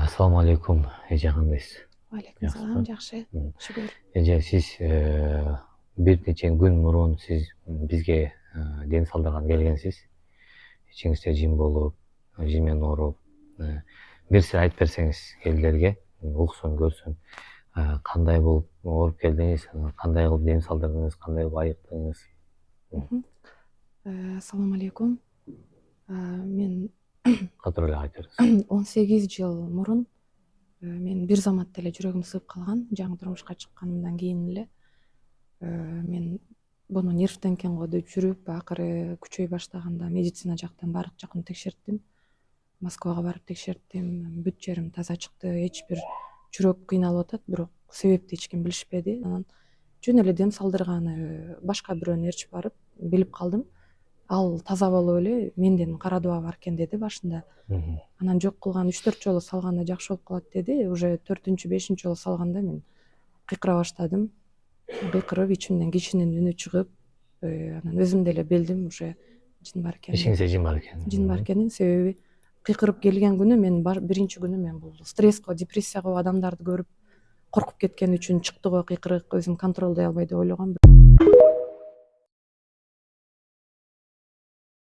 Assalamu алейкум, эже кандайсыз? Алейкум салам, жакшы, шүгүр. Эже, сиз бир нече күн мурун сиз бизге ден салдырган келгенсиз. Ичиңизде жин болуп, жин менен ооруп. Бир сиз айтып берсеңиз элдерге, уксун, көрсүн. Кандай болуп ооруп келдиңиз, кандай кылып ден салдырдыңыз, кандай кылып айыктыңыз? Ассаламу алейкум. Мен Катар эле айтып бериңиз. 18 жыл мурун мен бир заматта эле жүрөгүм сыгып калган. Жаңы турмушка чыкканымдан кийин эле мен буну нервтенкен го деп жүрүп, акыры күчөй баштаганда медицина жактан баардык жакын текшерттим. Москвага барып текшерттим. Бүт жерим таза чыкты. Эч бир жүрөк кыйналып атат, бирок себепти эч ким билишпеди. Анан жөн эле дем салдырганы башка бирөөнүн ээрчип барып билип калдым. Ал таза болуп эле менден кара дуа бар экен деди башында. Анан жок кылган 3-4 жолу салганда жакшы болуп калат деди. Уже 4-5 жолу салганда мен кыйкыра баштадым. Кыйкырып ичимден кишинин үнү чыгып, анан өзүм деле билдим уже жин бар экенин. Ичиңизде жин бар экен. Жин бар экенин, себеби кыйкырып келген күнү мен биринчи күнү мен бул стресско, депрессияга адамдарды көрүп коркуп кеткен үчүн чыкты го кыйкырык, өзүм контролдой албай деп ойлогом.